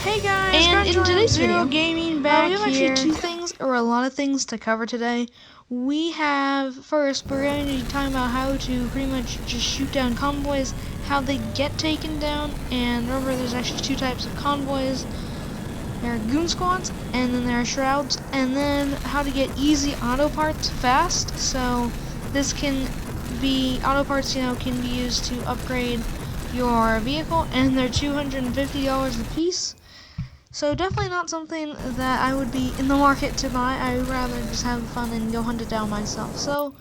Hey guys, And in today's video, gaming back we have here. actually two things, or a lot of things to cover today. We have, first, we're going to be talking about how to pretty much just shoot down convoys, how they get taken down, and remember there's actually two types of convoys. There are goon squads, and then there are shrouds, and then how to get easy auto parts fast. So this can be, auto parts, can be used to upgrade your vehicle, and they're $250 a piece. So definitely not something that I would be in the market to buy. I would rather just have fun and go hunt it down myself. So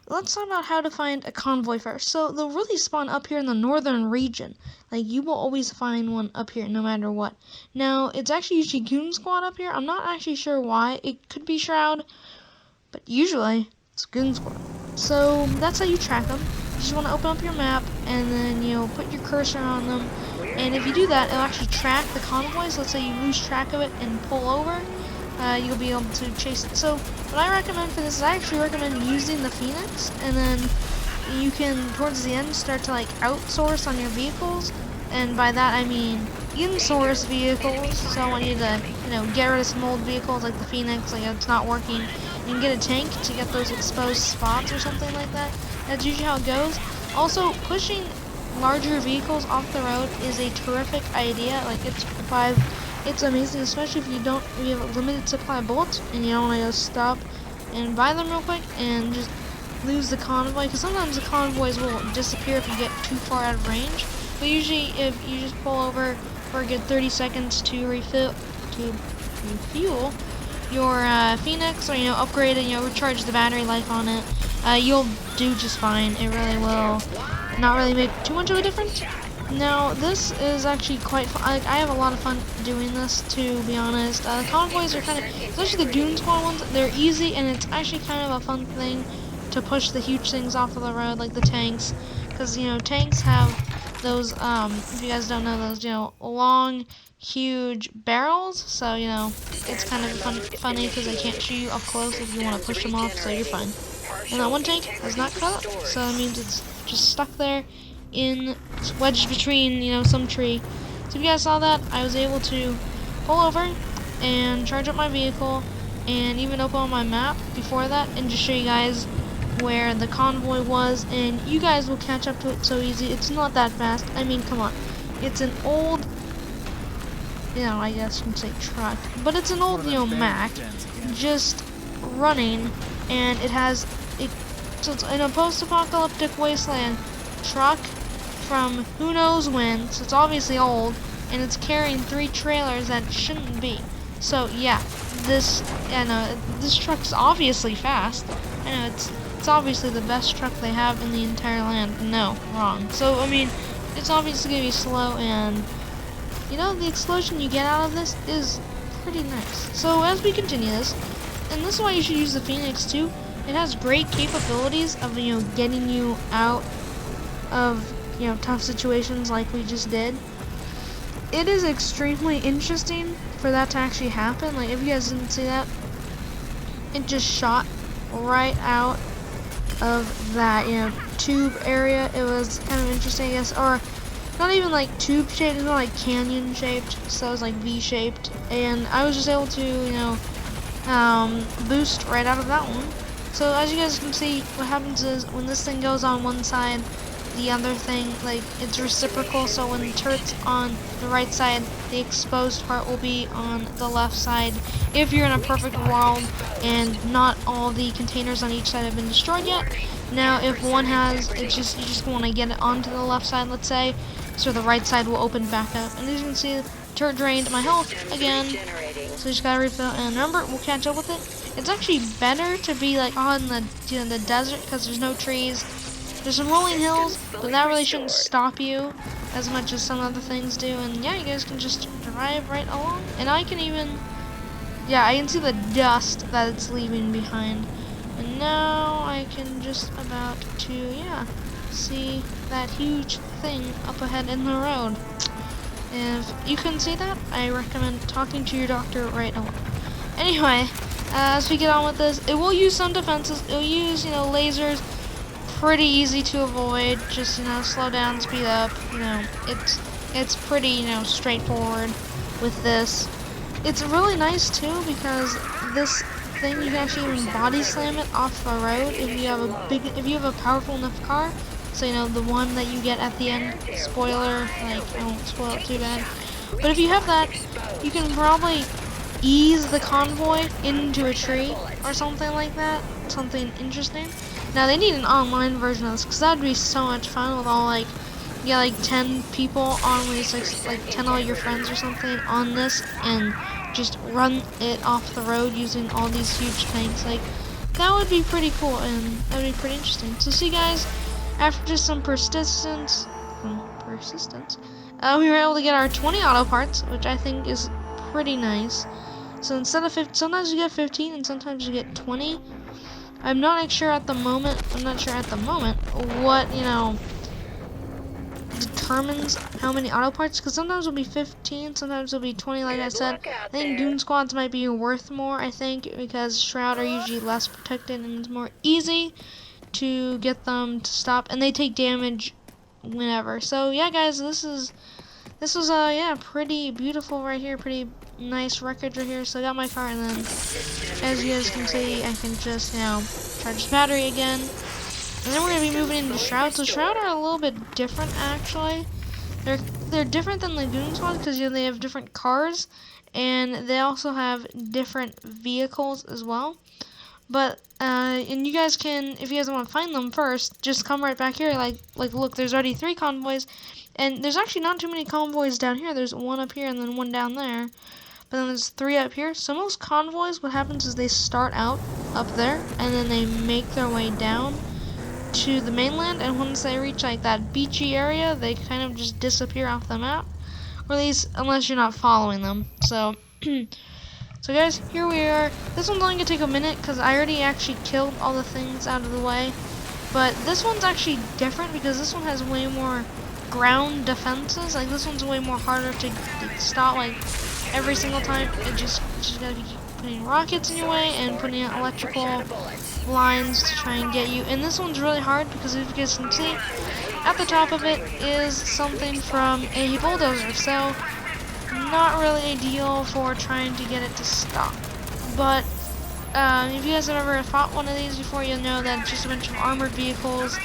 let's talk about how to find a convoy first. So they'll really spawn up here in the northern region. Like, you will always find one up here no matter what. Now, it's actually usually Goon Squad up here. I'm not actually sure why. It could be Shroud, but usually it's Goon Squad. So that's how you track them. You just want to open up your map and then, put your cursor on them. And if you do that, it'll actually track the convoys. Let's say you lose track of it and pull over, you'll be able to chase it. So what I recommend for this is I actually recommend using the Phoenix, and then you can, towards the end, start to like outsource on your vehicles. And by that I mean in-source vehicles. So I want you to, get rid of some old vehicles like the Phoenix, like it's not working. You can get a tank to get those exposed spots or something like that. That's usually how it goes. Also, pushing larger vehicles off the road is a terrific idea. Like, it's amazing, especially if you have a limited supply of bullets and you don't want to go stop and buy them real quick and just lose the convoy, because sometimes the convoys will disappear if you get too far out of range. But usually if you just pull over for a good 30 seconds to refuel your Phoenix, or upgrade and recharge the battery life on it, you'll do just fine. It really will not really make too much of a difference. Now, this is actually quite fun. I have a lot of fun doing this, to be honest. The convoys are kind of, especially the Goon Squad ones, they're easy, and it's actually kind of a fun thing to push the huge things off of the road, like the tanks. Because, tanks have those, if you guys don't know, those, long, huge barrels. So, it's kind of funny because they can't shoot you up close if you want to push them off, so you're fine. And that one tank has not cut up, so that means it's just stuck there it's wedged between, some tree. So if you guys saw that, I was able to pull over and charge up my vehicle and even open on my map before that and just show you guys where the convoy was, and you guys will catch up to it so easy. It's not that fast. I mean, come on. It's an old, I guess you can say truck, but it's an old, Mac just running, and so it's in a post-apocalyptic wasteland truck from who knows when, so it's obviously old, and it's carrying 3 trailers that shouldn't be. So yeah, this truck's obviously fast. I know it's obviously the best truck they have in the entire land. No, wrong. So I mean, it's obviously gonna be slow, and the explosion you get out of this is pretty nice. So as we continue this, and this is why you should use the Phoenix too. It has great capabilities of getting you out of tough situations like we just did. It is extremely interesting for that to actually happen. Like, if you guys didn't see that, it just shot right out of that tube area. It was kind of interesting, I guess, or not even like tube shaped, it's more like canyon shaped, so it was like V shaped, and I was just able to boost right out of that one. So as you guys can see, what happens is when this thing goes on one side, the other thing, like, it's reciprocal. So when the turret's on the right side, the exposed part will be on the left side, if you're in a perfect world and not all the containers on each side have been destroyed yet. Now if one has, you just want to get it onto the left side, let's say, so the right side will open back up. And as you can see, the turret drained my health again, so you just gotta refill. And remember, we'll catch up with it. It's actually better to be like on the desert, because there's no trees. There's some rolling hills, but that really shouldn't stop you as much as some other things do. And yeah, you guys can just drive right along. And I can even, I can see the dust that it's leaving behind. And now I can just about to, see that huge thing up ahead in the road. If you couldn't see that, I recommend talking to your doctor right away. Anyway, as we get on with this, it will use some defenses. It'll use, lasers. Pretty easy to avoid. Just slow down, speed up. It's pretty straightforward. with this. It's really nice too because this thing you can actually even body slam it off the road if you have a powerful enough car. So you know the one that you get at the end. Spoiler, like I won't spoil it too bad. But if you have that, you can probably ease the convoy into a tree or something like that. Something interesting. Now they need an online version of this because that would be so much fun with all like, yeah, like 10 people on with like 10 of your friends or something on this and just run it off the road using all these huge tanks. Like that would be pretty cool and that would be pretty interesting. So see guys, after just some persistence, we were able to get our 20 auto parts, which I think is pretty nice. So instead of 50, sometimes you get 15 and sometimes you get 20. I'm not sure at the moment what, you know, determines how many auto parts, because sometimes it'll be 15, sometimes it'll be 20 like I said. I think Goon Squads might be worth more, I think, because Shroud are usually less protected and it's more easy to get them to stop, and they take damage whenever. So yeah guys, this was yeah, pretty beautiful right here, pretty nice wreckage right here. So I got my car, and then as you guys can see, I can just, you know, charge the battery again. And then we're gonna be moving into Shroud. So Shroud are a little bit different actually. They're different than the Goon Squad because, you know, they have different cars and they also have different vehicles as well. But and you guys can, if you guys want to find them first, just come right back here. Like look, there's already 3 convoys, and there's actually not too many convoys down here. There's 1 up here and then 1 down there. But then there's 3 up here. So most convoys, what happens is they start out up there and then they make their way down to the mainland, and once they reach like that beachy area, they kind of just disappear off the map, or at least unless you're not following them. So so guys, here we are. This one's only gonna take a minute because I already actually killed all the things out of the way, but this one's actually different because this one has way more ground defenses. Like this one's way more harder to stop, like every single time. It just gotta be putting rockets in your way and putting electrical lines to try and get you. And this one's really hard because if you guys can see, at the top of it is something from a bulldozer, so not really ideal for trying to get it to stop. But if you guys have ever fought one of these before, you'll know that it's just a bunch of armored vehicles,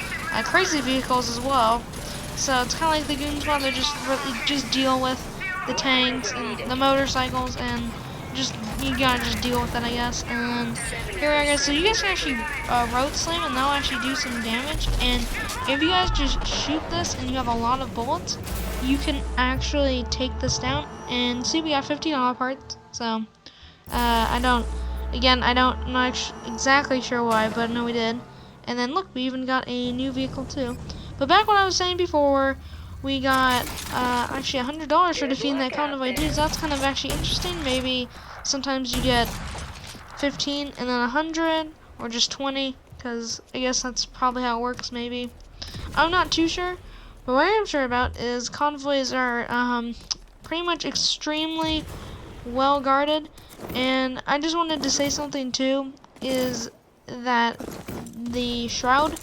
crazy vehicles as well. So it's kind of like the Goon Squad. They just deal with the tanks and the motorcycles, and you gotta just deal with it, I guess. And here we are, guys. So you guys can actually road slam, and they'll actually do some damage. And if you guys just shoot this and you have a lot of bullets, you can actually take this down. And see, we got 15 auto parts. So I'm not exactly sure why, but I know we did. And then look, we even got a new vehicle too. But back what I was saying before, we got actually $100 for defeating that convoy dudes. That's kind of actually interesting. Maybe sometimes you get 15 and then 100, or just 20, because I guess that's probably how it works. Maybe I'm not too sure, but what I am sure about is convoys are pretty much extremely well guarded. And I just wanted to say something too, is that the Shroud,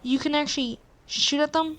you can actually shoot at them